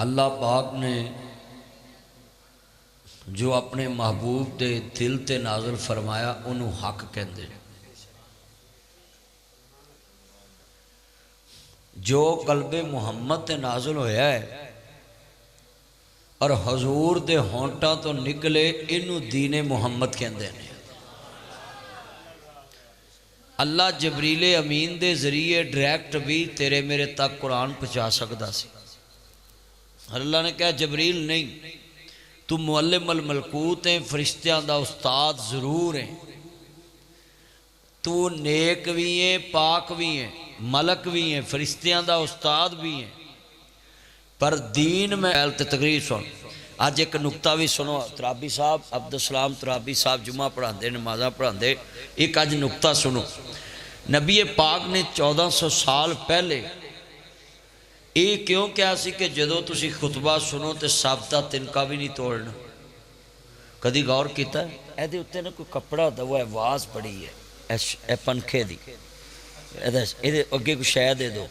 अल्लाह पाक ने जो अपने महबूब के दिल ते नाज़िल फरमाया उन्होंने हक कहते हैं। जो कल्बे मुहम्मद ते नाज़िल होया है और हजूर दे होंठों तो निकले इनू दीने मुहम्मद कहते हैं। अल्लाह जबरीले अमीन दे जरिए डायरैक्ट भी तेरे मेरे तक कुरान पहुँचा सकता सी। अल्लाह ने कहा जबरील नहीं, तू मुअल्लिम अल मलकूत है, फरिश्तियां दा उस्ताद जरूर है, तू नेक भी है, पाक भी है, मलक भी है, फरिश्तियां दा उस्ताद भी है, पर दीन में तकरीर सुन। अज एक नुकता भी सुनो, तराबी साहब अब्दुल सलाम तराबी साहब जुमा पढ़ाते, नमाजा पढ़ाते, एक अज नुकता सुनो। नबी पाक ने 1400 साल पहले ये क्यों कहा सी कि जदों तुसी खुतबा सुनो तो सब का तिनका भी नहीं तोड़ना। कभी गौर किया ये उत्ते ना कोई कपड़ा होता वो आवाज़ बड़ी है ए पंखे की, ये अगे कोई शह दे दो,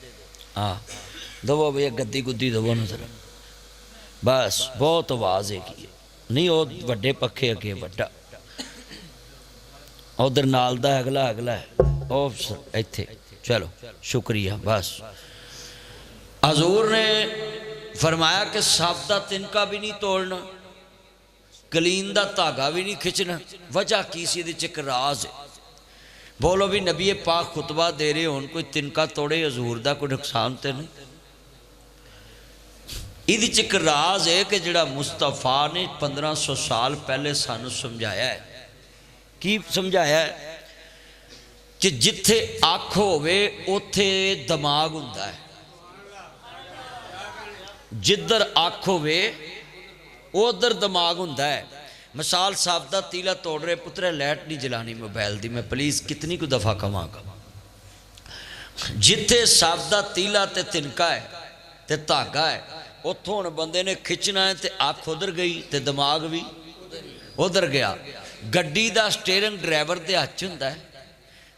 हाँ दवो भैया गद्दी गुद्दी दवो ना जरा, बस बहुत आवाज़ है की नहीं। वो वड्डे पखे अगे वड्डा उधर नाल दा अगला अगला है इत्थे, चलो शुक्रिया। बस हजूर ने फरमाया कि सब का तिनका भी नहीं तोड़ना, कलीन का धागा भी नहीं खिंचना। वजह की सी, एक राज है। बोलो भी नबी पाक खुतबा दे रहे हो, कोई तिनका तोड़े हजूर का कोई नुकसान तो नहीं। इहदे च एक राज है कि जिहड़ा मुस्तफा ने 1500 साल पहले सानू समझाया है। की समझाया है कि जिथे अख होवे उथे दिमाग हुंदा है, जिधर अख होवे उधर दिमाग हुंदा है। मिसाल साहब का तीला तोड़ रहे पुत्रे, लाइट नहीं जलानी मोबाइल की, मैं प्लीज़ कितनी को दफ़ा कवांगा। जिथे साहब का तीला ते तिनका है ते धागा है, उतों हुण बंदे ने खिंचना है तो अख उधर गई तो दिमाग भी उधर गया। गड्डी का स्टेयरिंग ड्राइवर के हथ च हुंदा है,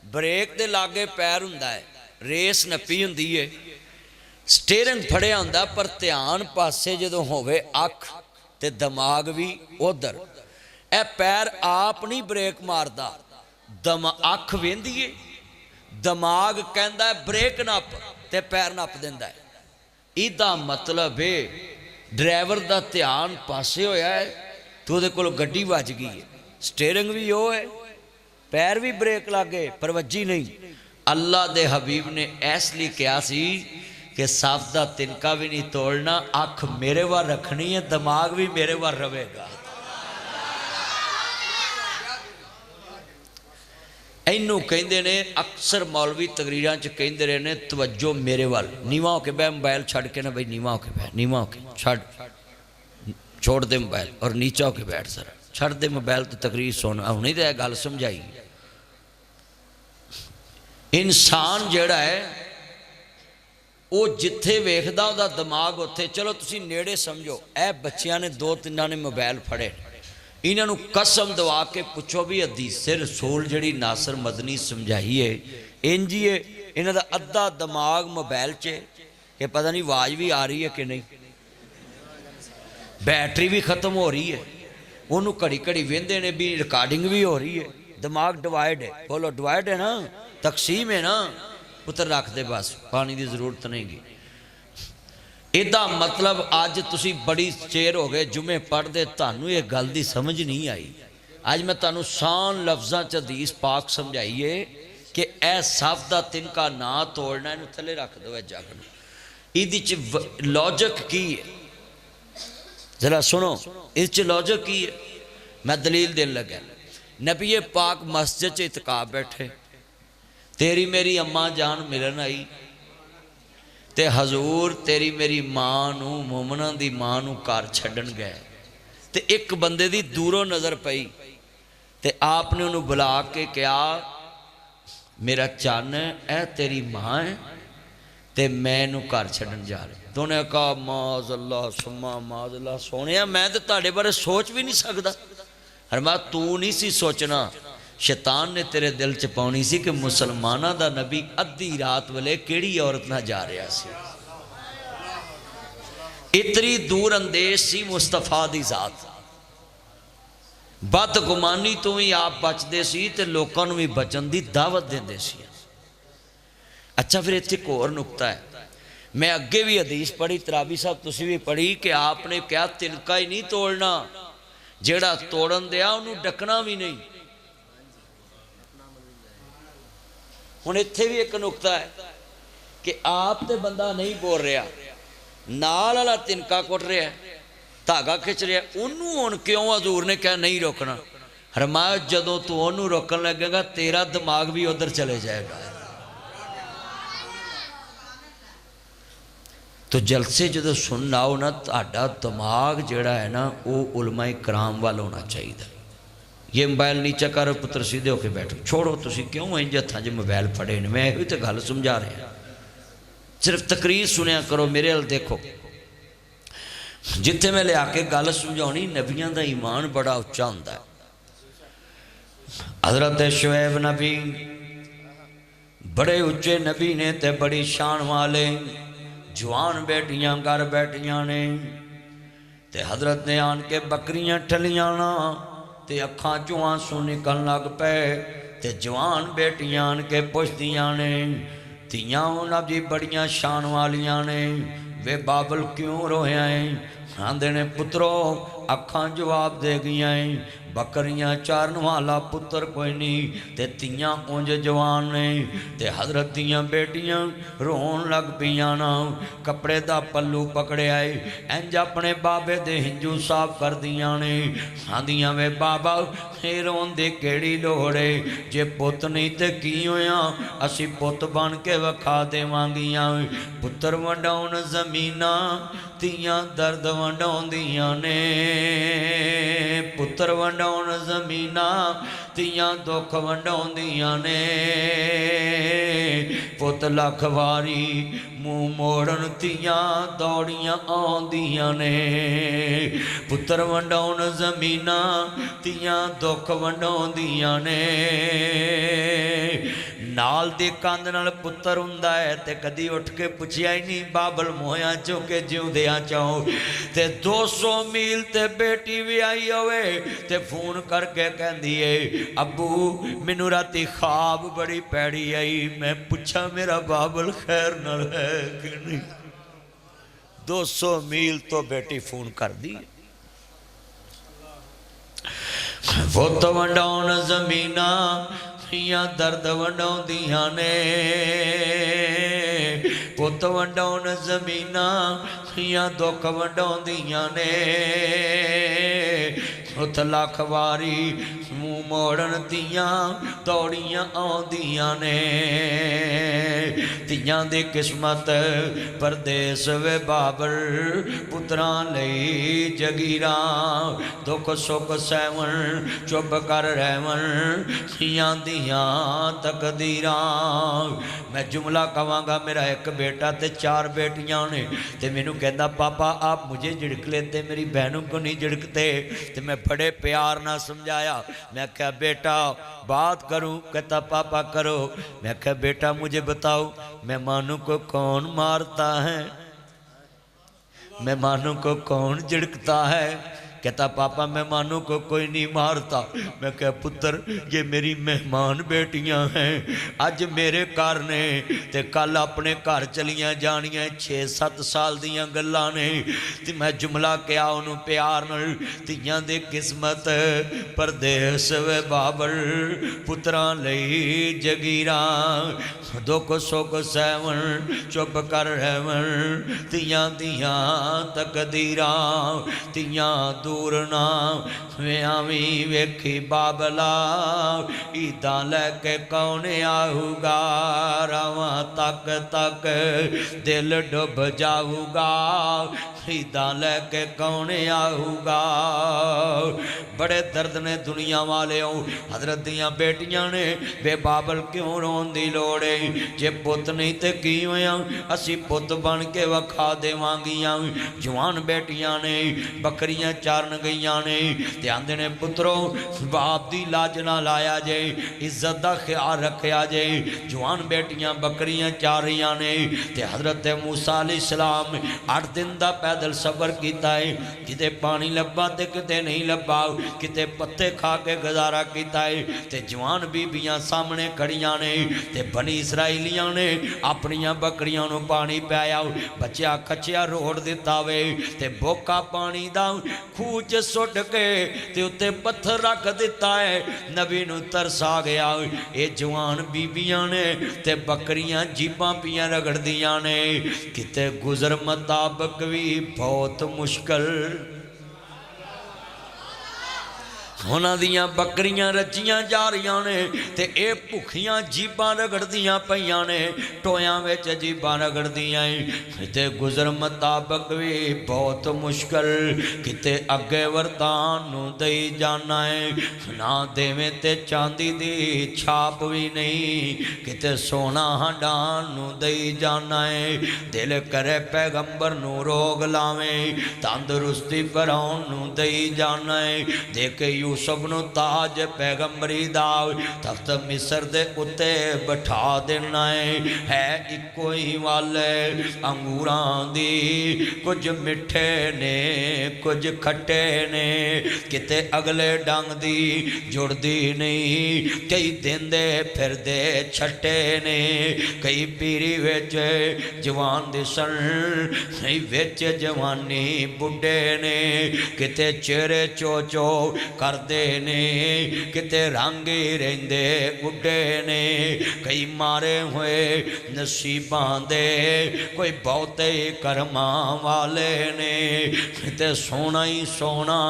ब्रेक के लागे पैर हुंदा है, रेस नप्पी हुंदी है, स्टेयरिंग फड़िया हुंदा, पर ध्यान पासे जदों होवे अख ते दिमाग भी उधर। ए पैर आप नहीं ब्रेक मारदा, अख वेंदी है, दिमाग कहंदा है ब्रेक नप ते पैर नप दिंदा है। इहदा मतलब है ड्राइवर का ध्यान पासे होया है तो उहदे कोल गड्डी वज गई है, स्टेयरिंग भी वो है, पैर भी ब्रेक लागे पर वजी नहीं। अल्लाह दे हबीब ने इसलिए कहा सी कि साफ का तिनका भी नहीं तोड़ना, अख मेरे वाल रखनी है, दिमाग भी मेरे वाल रहेगा। इनू कहते ने अक्सर मौलवी तकरीरां च कहते रहे ने, तवज्जो मेरे वाल, नीवा होके बह, मोबाइल छड़ के ना भाई नीवा होके बह, नीवा होके छड़, छोड़ दे मोबाइल और नीचा होके बैठ सर, छड़ दे मोबाइल तो तकरीर सुन। हुणे तो यह गल समझाई। इंसान जिहड़ा है वो जिथे वेखदा उहदा दिमाग उत्थे। चलो तुसी नेड़े समझो, ए बच्चियां ने 2-3 ने मोबाइल फड़े, इन्हों कसम दवा के पुछो भी हदीसे रसूल जिहड़ी नासर मदनी समझाई है इंज ही है, इन्हां दा अद्धा दिमाग मोबाइल च कि पता नहीं आवाज़ भी आ रही है कि नहीं, बैटरी भी खत्म हो रही है, उन्होंने घड़ी घड़ी वेंदे ने भी, रिकॉर्डिंग भी हो रही है। दिमाग डिवाइड है, बोलो डिवाइड है ना, तकसीम है ना, पुत्र रख दे बस, पानी की जरूरत नहीं गी। इहदा मतलब अज तुसी बड़ी चेर हो गए जुमे पढ़ते, तुहानू ये गल की समझ नहीं आई। अज मैं तुहानू सान लफ्ज़ां च हदीस पाक समझाइए कि ए सब का तिनका ना तोड़ना, इनू थले रख दो ए जग नूं। इहदे च लॉजिक की है जरा सुनो, इस लॉजिक की है, मैं दलील देन लगा। नबी पाक मस्जिद च इतकाफ बैठे, तेरी मेरी अम्मा जान मिलन आई ते हजूर तेरी मेरी मां नू, मोमना दी मां नू घर छड्डन गए, ते एक बंदे दी दूरों नज़र पई ते आपने उन्होंने बुला के कहा, मेरा चन है तेरी मां है ते मैं इनू घर छड्डन जा रहा। तो उन्हें कहा माज अल्लाह सुम्मा माज अल्लाह, सोने मैं तो तुहाडे बारे सोच भी नहीं सकता। हरमा तू नहीं सी सोचना, शैतान ने तेरे दिल च पाउनी सी कि मुसलमाना दा नबी अद्धी रात वेले किहड़ी औरत ना जा रहा सी। इतनी दूर अंदेश सी मुस्तफा दी जात। बदगुमानी तो भी आप बचते सी ते लोकां नूं भी बचन की दावत देंदे सी। अच्छा फिर इत्थे एक होर नुकता है, मैं अगे भी हदीस पढ़ी, तराबी साहब तुसीं भी पढ़ी कि आपने कहा तिनका ही नहीं तोड़ना, जेड़ा तोड़न दिया उन्होंने डकना भी नहीं। हुण इत्थे भी एक नुकता है कि आप तो बंदा नहीं बोल रहा, नाल वाला तिनका कुट रहा है, धागा खिंच रहा, उन्होंने हुण क्यों हजूर ने कहा नहीं रोकना? फरमाया जदों तू उन्होंने रोकन लगेगा तेरा दिमाग भी उधर चले जाएगा। तो जलसे जो सुनना आओ ना, तुहाडा दिमाग जिहड़ा है ना वो उलमाए कराम वाल होना चाहिए। ये मोबाइल नीचा करो पुत्र, सीधे होके बैठो, छोड़ो तुसीं क्यों इंज हत्थां 'च मोबाइल फड़े ने। मैं यही तो गल समझा रहा, सिर्फ तकरीर सुनिया करो, मेरे हल देखो। जिथे मैं लिया के गल समझाउणी, नबियां दा ईमान बड़ा उच्चा हुंदा है। हज़रत शुएब नबी बड़े उच्चे नबी ने ते बड़ी शान वाले, जवान बेटियां घर बैठियां ने ते हजरत ने आन के बकरियां ठलियां ना ते अखां चों आंसू निकलन लग पे ते जवान बेटियां आन के पुछदियां ने, तियां उन्हां दी बड़ियां शान वालियां ने, वे बाबल क्यों रोया है? आंदे ने पुत्रो अखां जवाब दे गईयां हैं, बकरियां चारन वाला पुत्र कोई नहीं ते तियां उंज जवान ने। ते हजरत दियां बेटियां रोन लग पियां ना, कपड़े दा पल्लू पकड़िया है, इंज अपने बाबे दे हिंजू साफ कर दियां ने। आंदियां वे बाबा ये रोन दी केड़ी लोड़ है, जे पुत नहीं ते की होया, असी पुत बन के विखा देवांगियां। पुत्र वंडाउण जमीना तियां दर्द वंडाउंदियां ने, पुत्र वंडाउण जमीना तियां दुख वंडाउंदियां ने। पुत लख वारी मुँह मोड़न तियां दौड़ियां आउंदियां ने। पुत्र वंडाउण जमीना तियां दुख वंडाउंदियां ने। नाल दी कंध नाल पुत्र हुंदा है ते कदी उठ के पुछया ही नहीं बाबल मोया चो के जिउंदियां चाओ। ते 200 मील ते बेटी भी आई होवे ते फोन करके कहंदी है अबू मैनू राती ख्वाब बड़ी पैड़ी आई, मैं पुछा मेरा बाबल खैर नाल है कि नहीं। 200 मील तो बेटी फोन कर दी। पुत वंडाउण जमीना दर्द वंडाउंदियां ने, पुत वंडाउण जमीना दुख वंडाउंदियां ने। उत लख वारी मुँह मोड़न तियां दौड़ियां आउंदियां ने। तियां दी किस्मत परदेस वे बाबल, पुत्रां लई जगीरा, दुख सुख सहवन चुप कर रहवन तियां दियां तकदीरां। मैं जुमला कवांगा, मेरा एक बेटा ते 4 बेटियां ने, ते मैनू कहंदा पापा आप मुझे झिड़क लेते, मेरी बहनों को नहीं झिड़कते। ते मैं बड़े प्यार ना समझाया, मैं क्या बेटा बात करूं? कहता पापा करो। मैं क्या बेटा मुझे बताओ मेहमानों को कौन मारता है, मेहमानों को कौन झिड़कता है? कहता पापा मेहमानों को कोई नहीं मारता। मैं क्या पुत्र ये मेरी मेहमान बेटियां हैं, अज मेरे घर ने ते कल अपने घर चलियां जानियां, 6-7 साल दियां गल्लां ने। ते मैं जुमला क्या उन्होंने प्यार नाल, तियां दे किस्मत परदेस वे बाबल, पुत्रां लई जगीरा, दुख सुख सहवन चुप कर रहवन तियां दियां तकदीरां। तियां दूर ना व्यावी वेखी बाबला, ईदां लैके कौन आऊगा, रावां तक तक दिल डुब जाऊगा, ईदां लैके कौन आऊगा। बड़े दर्द ने दुनिया वाले हजरत दियां बेटियां ने, बे बाबल क्यों रोन दी लोड़ है, जे पुत नहीं ते की होया, असी पुत बन के वखा देवांगियां। जवान बेटियां ने बकरियां चार کرن گئیاں نے تے آندے نے پترو باپ دی لاج نہ لایا جے عزت دا خیال رکھیا جے جوان بیٹیاں بکریاں چاریاں نے تے حضرت موسیٰ علیہ السلام 8 دن دا پیدل سفر کیتا ہے کتے پانی لبا تے کتے نہیں لبا کتے پتے کھا کے گزارا کیتا ہے تے جوان بیبیاں سامنے کھڑیاں نے تے بنی اسرائیلیاں نے اپنیاں بکریاں نو پانی پایا بچیا کچیا روڑ دیتا وے تے بوکا پانی دا کھوچ سٹ کے تے اتے پتھر رکھ دیتا ہے نبی نو ترس آ گیا اے جوان بیبیاں نے تے بکریاں جیباں پیاں رگڑ دیاں نے کتے گزر مطابق بھی بہت مشکل ہونا دیاں بکریاں رچیاں جا رہیاں نے تے اے بھکھیاں جیباں رگڑ دیاں پیاں نے ٹویاں وچ جیباں رگڑ دیاں تے گزر مطابق بھی بہت مشکل کتے اگے وردان نو دئی جانا ہے نہ دیویں تے چاندی دی چھاپ بھی نہیں کتے سونا ہڈان نو دئی جانا ہے دل کرے پیغمبر نو روگ لاویں تندرستی فرعون نو دئی جانا ہے دیکھے یوسف نو تاج پیغمبری دا تخت مصر دے اتے بٹھا دینا ہے ایکو ہی والے انگوراں دی کچھ مٹھے نے کچھ کھٹے نے کتے اگلے ڈانگ دی جڑ دی نہیں کئی دن دے پھر دے چھٹے نے کئی پیری ویچ جوان دے سن کئی ویچ جوانی بڑھے نے کتے چہرے چوچو کر دے نے کتے رنگی رہندے بڑھے نے کئی مارے ہوئے نصیبان دے کوئی بہتے کرماں والے نے کتے سونا ہی سونا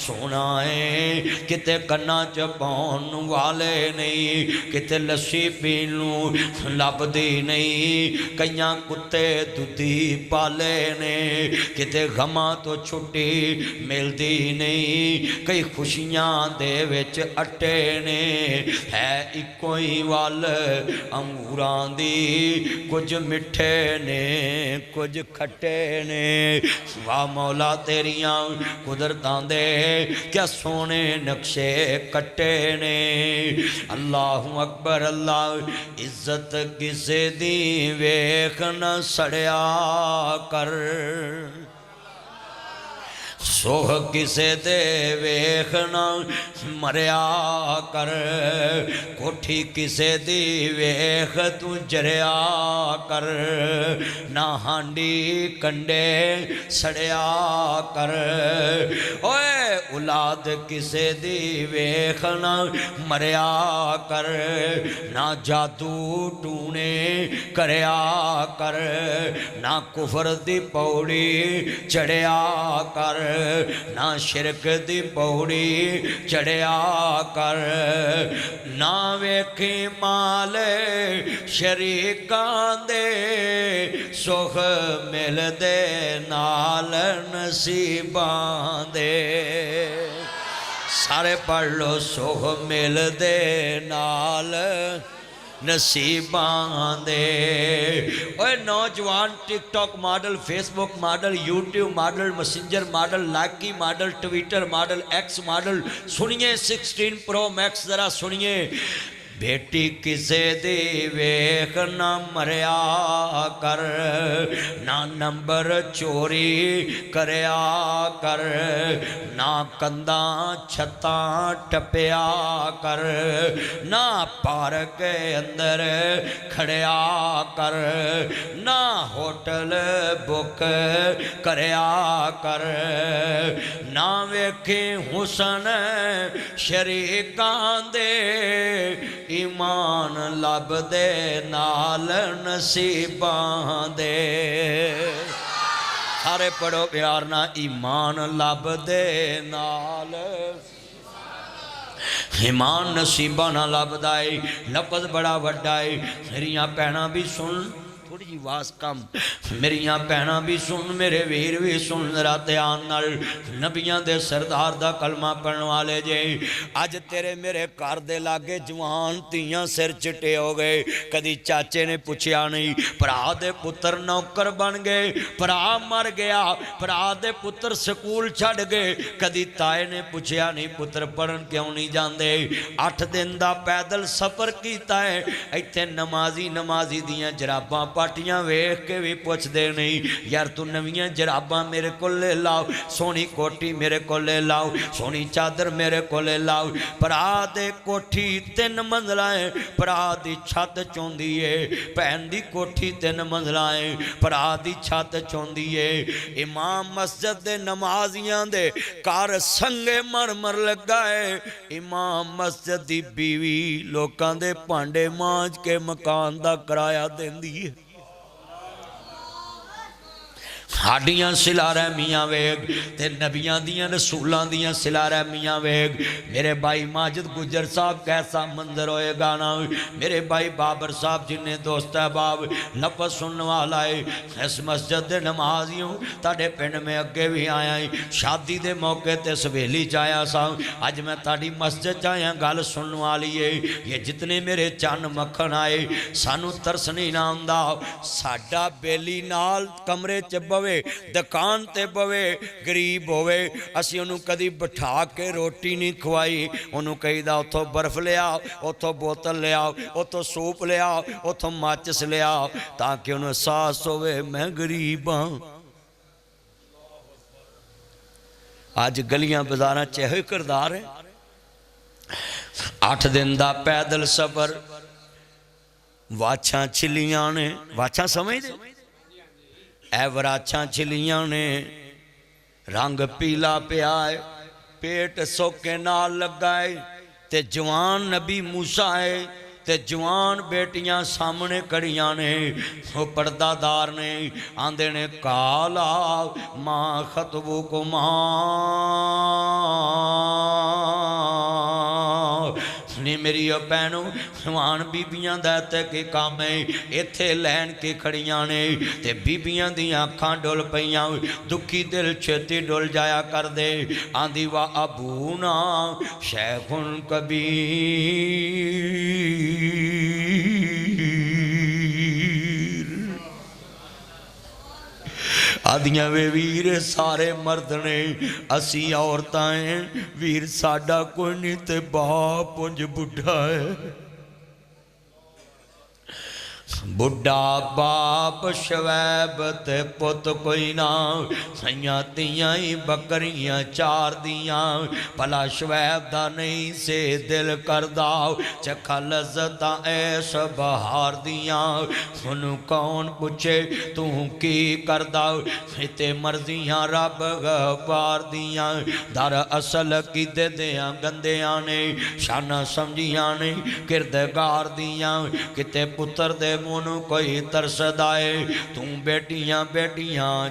سونا ہے کتے کنا چپون والے نہیں کتے لسی پینوں لب دی نہیں کئیاں کتے دودھی پالے نے کتے غمہ تو چھٹی مل دی نہیں کئی خوشیاں دے وچ اٹے نے ہے ایکو ہی وال انگوراں دی کچھ مٹھے نے کچھ کھٹے نے واہ مولا تیریاں قدرتاں دے کیا سونے نقشے کٹے نے اللہ اکبر اللہ عزت کسے دی ویکھ نہ سڑیا کر سوہ کسے دے ویکھنا مریا کر کوٹھی کسے دی ویکھ تو جریا کر نہ ہانڈی کنڈے سڑیا کر اوے اولاد کسے دی ویکھنا مریا کر نہ جادو ٹونے کریا کر نہ کفر دی پوڑی چڑھیا کر نہ شرک دی پوڑی چڑھیا کر نہ ویکھی مال شریکان دے سخ مل دے نال نصیبان دے سارے پڑھ لو سخ مل دے نال نصیبان دے اوہ نوجوان TikTok model Facebook model YouTube model Messenger model Likee model Twitter model X model سنیے 16 پرو میکس ذرا سنیے بیٹی کسے دی ویکھ نہ مریا کر نہ نمبر چوری کریا کر نہ کنداں چھتاں ٹپیا کر نہ پارک اندر کھڑیا کر نہ ہوٹل بک کریا کر نہ ویکھی حسن شریکان دے ایمان لب دے نال نصیبان دے سارے پڑھو پیار نہ ایمان لب دے نال ایمان نصیبہ نہ لب دائی لفظ بڑا وڈائی میریاں پہنا بھی سن تھوڑی جی آواز کم میریاں بھੈਣਾਂ بھی سن میرے ویر بھی سن ذرا دھیان نال نبیاں دے سردار دا کلمہ پڑھن والے جے اج تیرے میرے گھر دے لاگے جوان تیاں سر چٹے ہو گئے کدی چاچے نے پوچھیا نہیں بھرا دے پتر نوکر بن گئے بھرا مر گیا بھرا دے پتر سکول چھڈ گئے کدی تائے نے پوچھیا نہیں پتر پڑھن کیوں نہیں جاندے 8 دن دا پیدل سفر کیتا ہے ایتھے نمازی دیاں جراباں پاٹیاں ویکھ کے بھی پوچھ دے نہیں یار تو نویاں جراباں میرے کو لے لاؤ سونی کوٹھی میرے کو لے لاؤ سونی چادر میرے کو لے لاؤ بھرا دے کوٹھی 3 منزلائیں بھرا دی چھت چوندی ہے بہن دی کوٹھی 3 منزلائیں بھرا دی چھت چوندی ہے امام مسجد دے نمازیاں دے کار سنگے مرمر لگا ہے امام مسجد دی بیوی لوکاں دے پانڈے مانج کے مکان دا کرایہ دیندی ہے ہاڑیاں سلا رحمیاں ویگ تے نبیاں دیاں رسولاں دیاں سلا رحمیاں ویگ میرے بھائی ماجد گجر صاحب کیسا منظر ہوئے گانا میرے بھائی بابر صاحب جنہیں دوست احباب لفظ سننے والا ہے اس مسجد دے نمازیوں تاڑے پنڈ میں اگے بھی آیا ہے شادی دے موقع تے سویلی چایا سا آج میں تاڑی مسجد چایا گال سننے والی ہے یہ جتنے میرے چان مکھن آئے سانو ترس نہیں نامدہ ساڑا بیلی نال کمرے چبوے دکان تے بوے گریب ہوئے اسی انہوں کدی بٹھا کے روٹی نہیں کھوائی انہوں کہی دا اتھو برف لے آؤ اتھو بوتل لے آؤ اتھو سوپ لے آؤ اتھو ماچس لے آؤ تاکہ انہوں ساس ہوئے میں گریب ہوں آج گلیاں بزاراں چہے کردار ہیں 8 دن دا پیدل سفر واچھاں چھلیاں نے واچھاں سمجھ دے اے وراچھاں چھلیاں نے رنگ پیلا پیائے پیٹ سوکے نال لگائے تے جوان نبی موسیٰ ہے تے جوان بیٹیاں سامنے کڑیاں نے وہ پردہ دار نے آندے نے کالا ماں خطبو کو نہیں میری بہنوں جوان بیبیاں دہتے کے کام ہے ایتھے لین کے کھڑیاں نے تے بیبیاں دیاں کھاں ڈول پہیاں دکھی دل چھتی ڈول جایا کر دے آندھی وا ابونا شیخ کبیر آدھیاں وے ویر سارے مرد نے اسی عورتیں ویر ساڑا کوئی نہیں تے باپ انج بڑھا ہے بڑھا باپ شویب تے پت کوئی نہ سیاں تیاں ہی بکریاں 4 دیاں پلا شویب دا نہیں سے دل کرداؤ چکھا لذتاں ایس بہار دیاں انہوں کون پوچھے تو کی کرداؤ تے مرضیاں رب غفار دیاں در اصل کی دے دیاں گندیاں نے شانہ سمجھیاں نے کردگار دیاں کتے پتر دے مونو کوئی ترسد آئے تم بیٹیاں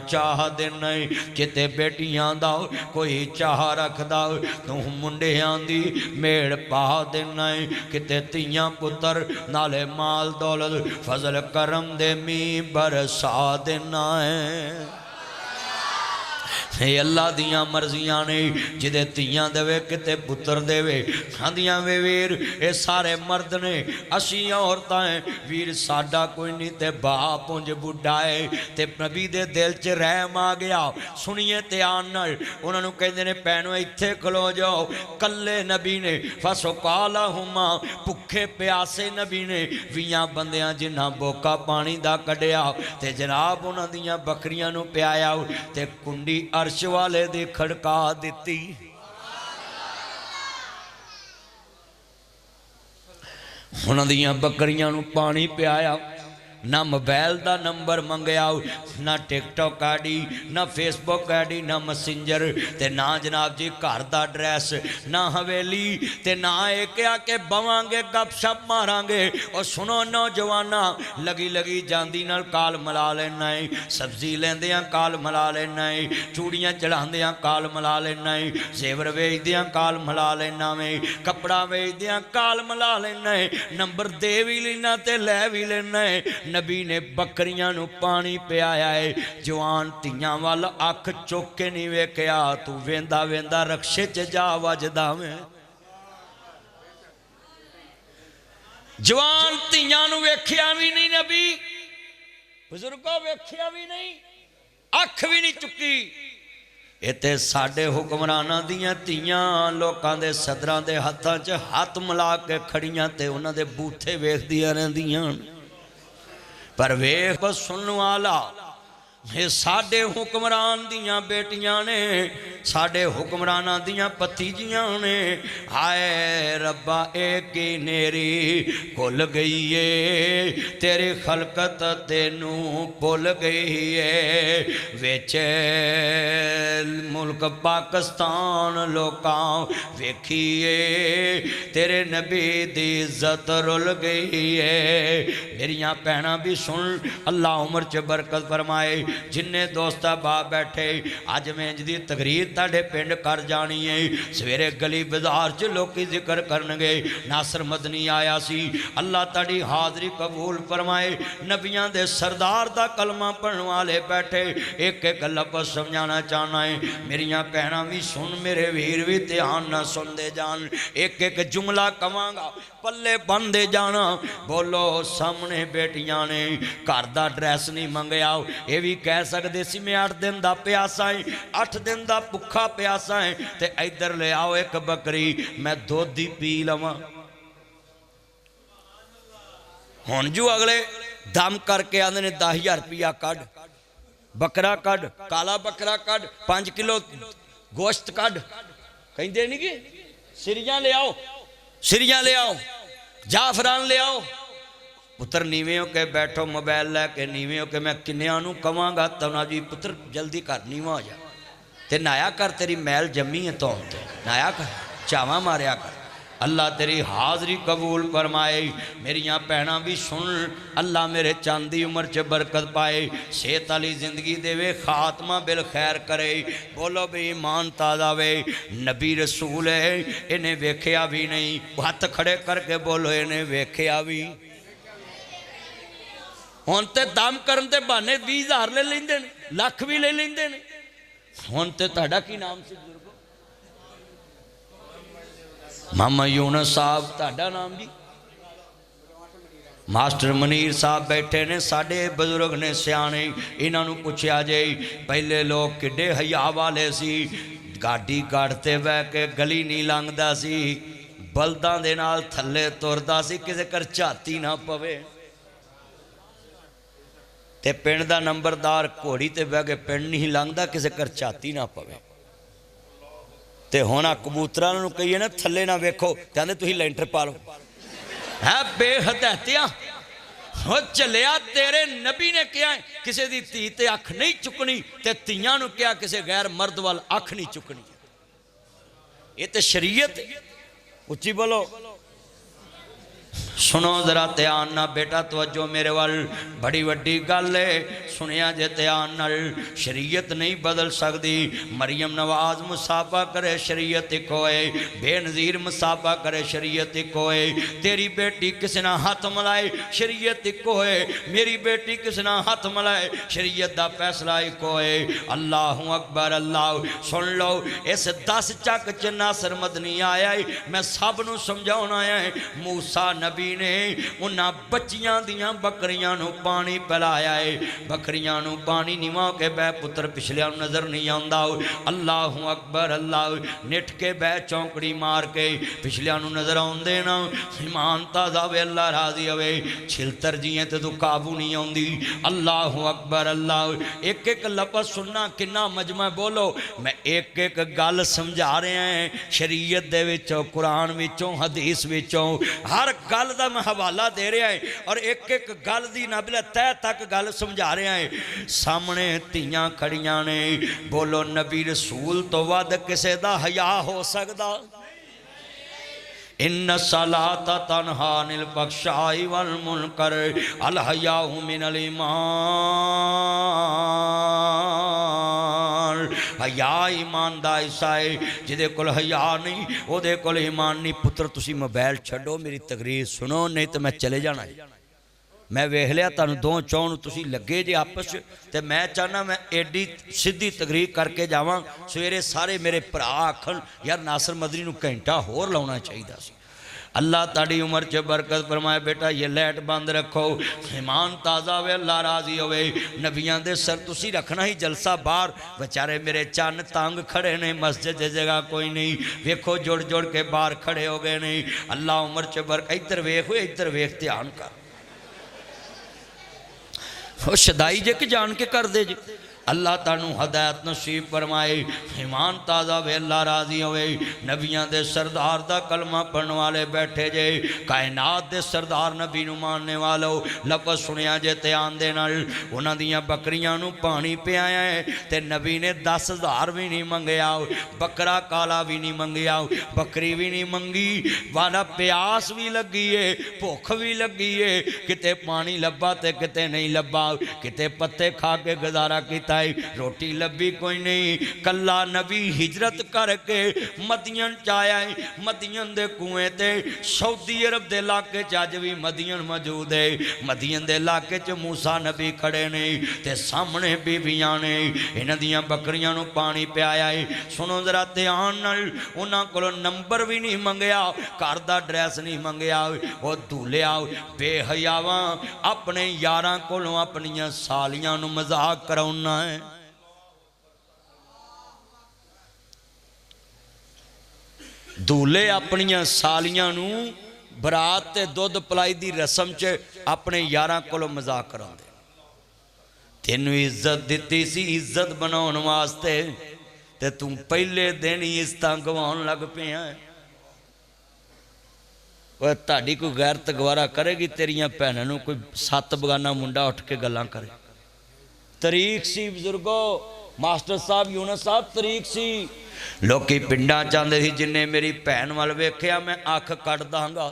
چاہ دینا کتے بیٹیاں داؤ کوئی چاہ رکھ داؤ تم منڈیاں دی میڑ پا دینا کتے تیاں پتر نالے مال دولت فضل کرم دے می برسا دینا ہے اے اللہ دیاں مرضیاں نے جدے تیاں دے وے کتے پتر دے وے ہاندیاں وے ویر اے سارے مرد نے اسی عورتیں ویر ساڑا کوئی نہیں تے باپ انج بڑھائے تے نبی دے دل چ رحم آ گیا سنیے تے آنر انہوں نے کہتے ہیں پینو ایتھے کھلو جاؤ کلے نبی نے فسقالا ہما پکھے پیاسے نبی نے ویاں بندیاں جنہاں بوکا پانی دا کڑیا تے جناب انہاں دیاں بکریاں نو پیایا تے کنڈی عرش والے دے کھڑکا دیتی انہاں دیاں بکریاں نو پانی پیایا نہ موبائل دا نمبر منگیا نہ ٹک ٹاک آڈی نہ فیس بک آڈی نہ مسنجر تے نہ جناب جی گھر دا ڈریس نہ حویلی تے نہ ایک آکے بوانگے گپ شپ مارانگے اور سنو نوجوانا لگی جاندی نال کال ملا لینا ہے سبزی لیندیاں کال ملا لینا ہے چوڑیاں چڑھاندیاں کال ملا لینا ہے زیور ویج دیاں کال ملا لینا ہے کپڑا ویج دیاں کال ملا لینا ہے نمبر دے بھی لینا تے لے بھی لینا ہے नबी ने बकरियां नू पानी पियाया है। जवान धीयां वल अख चुक के नहीं वेख्या, तू वेंदा वेंदा रक्शे च जा वजदा में। जवान धीयां नू वेख्या भी नहीं नबी, बुजुर्गों वेख्या भी नहीं, अख भी नहीं चुकी। इत्थे साडे हुक्मरानां दियां धीयां लोकां दे सदरां दे हत्थां च हत्थ मिला के खड़ियां ते उन्हां दे बूथे वेखदियां रहिंदियां। पर वेख सुनने वाला, ये साडे हुक्मरान दियां बेटियां ने, साडे हुक्मरानां दियां भतीजियां ने। हाय रब्बा एक की नेरी भुल गई है, तेरी खलकत तेनू भुल गई है। विच मुल्क पाकिस्तान लोकां वेखिए, तेरे नबी दी इज्जत रुल गई है। मेरियां भैणां भी सुन, अल्लाह उम्र च बरकत फरमाए। जिन्ने दोस्त बाप बैठे, अज मैं इंजदी तकरीर तुहाडे पिंड कर जानी है। सवेरे गली बाजार च लोग जिक्र करनगे, नासर मदनी आया सी, अल्लाह तुहाडी हाज़री कबूल फरमाए। नबियां दे सरदार दा कलमा पढ़ने वाले बैठे, एक एक लफ्ज़ समझाना चाहना है। मेरियां भैणां भी सुन, मेरे वीर भी ध्यान ना सुनते जान। एक एक जुमला कवांगा, पल्ले बनते जाना। बोलो सामने बेटियां ने घर दा ड्रैस नहीं मंगया, ये भी कह सकते सी मैं 8 दिन का प्यासा है, 8 दिन का भुखा प्यासा है, तो इधर ले आओ एक बकरी, मैं दुध ही पी लवां। हुण जो अगले दम करके आंदे ने 10,000 रुपया कढ़, बकरा कढ़, काला बकरा कढ़, 5 किलो गोश्त कढ़, कहते नहीं कि सिरियां ले आओ, सिरियां ले आओ, जाफरान ले आओ। पुत्र नीवे हो के बैठो, मोबाइल लैके नीवे हो के मैं किन्नियां नूं कवांगा तना जी पुत्र जल्दी कर, नीवा हो जा ते नाया कर, तेरी मैल जम्मी है तो नाया कर, चावा मारिया कर। अल्लाह तेरी हाज़री कबूल फरमाए। मेरियां भैणां भी सुन, अल्लाह मेरे चांदी उम्र च बरकत पाए, सेहत वाली जिंदगी देवे, खात्मा बिल खैर करे। बोलो भी ईमान ताज़ा वे, नबी रसूल है, इन्हें वेख्या भी नहीं। हथ खड़े करके बोलो इन्हें वेख्या भी। हुण ते दम करन ते बहाने 20,000 ले लेंदे ने, लख भी ले लेंदे ने। हुण ते तुहाडा की नाम सी बुजुर्गो? मामा यूनस साहब, तुहाडा नाम जी? मास्टर मनीर साहब बैठे ने, साडे बजुर्ग ने सियाने, इन्हां नूं पुछया जे पहले लोग किड्डे हया वाले सी, गाड़ी काटते बह के गली नहीं लंघदा सी, बलदां दे नाल थल्ले तुरदा सी, किसे कर झाती ना पवे। ते पिंड दा नंबरदार घोड़ी ते बह के पिंड नहीं लंघदा, किसे घर झाती ना पवे। ते हुण कबूतरां नूं कहिए ना थल्ले ना वेखो, कहंदे तुसीं लैंटर पा लो। है बेहदायतियां हो चलिया, तेरे नबी ने कहा किसी दी धी ते अख नहीं चुकनी, ते धीआं नूं कहा किसी गैर मर्द वाल अख नहीं चुकनी। ये तो शरीयत। उच्ची बोलो, सुनो जरा ध्यान ना बेटा, तवज्जो मेरे वाल, बड़ी वड्डी गल है, सुनिया जे ध्यान नाल। शरीयत नहीं बदल सकती। मरियम नवाज मुसाफा करे, शरीयत एक होए, बेनज़ीर मुसाफा करे, शरीयत एक होए। तेरी बेटी किसी ना हाथ मिलाए, शरीयत एक होए। मेरी बेटी किसी ना हाथ मिलाए, शरीयत दा फैसला एक होए। अल्लाहु अकबर। अल्लाह सुन लो, इस 10 चक च नासर मदनी आया है, मैं सब नूं समझाउण आया है। मूसा नबी ने उन्हां बच्चियां दियां बकरियां नूं पानी पिलाया है। बकरियां नूं पानी निवा के बह पुत्र पिछलियां नज़र नहीं आंदा। अल्लाहु अकबर। अल्लाह निठ के बह चौंकड़ी मार के पिछलियां नूं नज़र आउंदे ना। ईमान ताज़ा वे, अल्लाह राजी होवे। छिलतर जिए ते तू काबू नहीं आउंदी। अल्लाहु अकबर। अल्लाह एक एक लफ्ज़ सुनना, किन्ना मजमा बोलो। मैं एक एक गल समझा रहा है, शरीयत दे विचों, कुरान विचों, हदीस विचों, हर गल दा मैं हवाला दे रहा है और एक एक गल दी नाबिल तय तक गल समझा रहा है। सामने धीयां खड़ियां ने। बोलो नबी रसूल तो वध किसे दा हया हो सकदा? इन्ना सलाता तनहा अनिल फहशाई वल मुनकर अल हयाउ मिनल ईमान। हया ईमान दा हिस्सा है। जिदे कोल हया नहीं ओदे कोल ईमान नहीं। पुत्र तुसी मोबाइल छड्डो, मेरी तकरीर सुनो, नहीं तो मैं चले जाना है। میں वेख लिया तुहानूं दो चौं नूं तुसीं लगे जे आपस च, ते मैं चाहना मैं एडी सीधी तकरीर करके जावां सवेरे सारे मेरे भरा आखण यार नासर मदनी नूं घंटा होर लाउणा चाहीदा सी। अल्लाह ताड़ी उम्र च बरकत फरमाए। बेटा ये लाइट बंद रखो, ईमान ताज़ा वे, अल्लाह राजी होवे। नबियां दे सर तुसी रखना ही जलसा बाहर, बेचारे मेरे चन तंग खड़े ने, मस्जिद दी जगह कोई नहीं, वेखो जुड़ जुड़ के बाहर खड़े हो गए नहीं। अल्लाह उम्र च बरकत, इधर वेख, इधर वेख, ध्यान कर। वो शदाई जे कि जान के कर दे जे। अल्लाह तानू हदायत नसीब फरमाए। ईमान ताज़ा वे, अल्लाह राजी होवे। नबियां दे सरदार दा कलमा पढ़ने वाले बैठे जे, कायनात दे सरदार नबी नू मानने वालो लफज सुनिया जे ते आंदे नाल उन्हां दियां बकरियां नू पानी पियाया है, ते नबी ने 10,000 भी नहीं मंगया, बकरा काला भी नहीं मंगया, बकरी भी नहीं मंगी, वाला प्यास भी लगी है, भुख भी लगी है, किते पानी लब्बा ते किते नहीं लब्बा, किते पत्ते खा के गुजारा किया, रोटी लभी कोई नहीं। कला नबी हिजरत करके मदियन चाया, मदियन दे कुएं ते सऊदी अरब दे इलाके च अज भी मदियन मौजूद है। मदियन दे इलाके च मूसा नबी खड़े ने ते सामने बीबियां ने, इन्हां दियां बकरियां नूं पानी पियाया है। सुनो जरा ध्यान नाल, उन्हां कोलों नंबर भी नहीं मंगया, घर दा ड्रैस नहीं मंगया, वो दूलिया बेहयावां अपने यारां कोलों अपनियां सालियां नूं मजाक कराउना है। दूल्हे अपनियां सालियां नूं बरात ते दुध पलाई दी रस्म च अपने यारां कोलों मजाक कराउंदे। तेनू इज्जत दिती सी इज्जत बनाउण वास्ते, ते तू पहले दिन ही इज्जतां गवाउण लग पिया। ओए ताड़ी कोई गैरत गवारा करेगी तेरियां भैणां नूं कोई 7 बगाना मुंडा उठ के गल्लां करे। तरीक सी बुजुर्गो, मास्टर साहब यूनुस साहब तरीक सी। लोग पिंडा चाहते सी जिन्हें मेरी भैन वाल वेख्या मैं अख कट दांगा,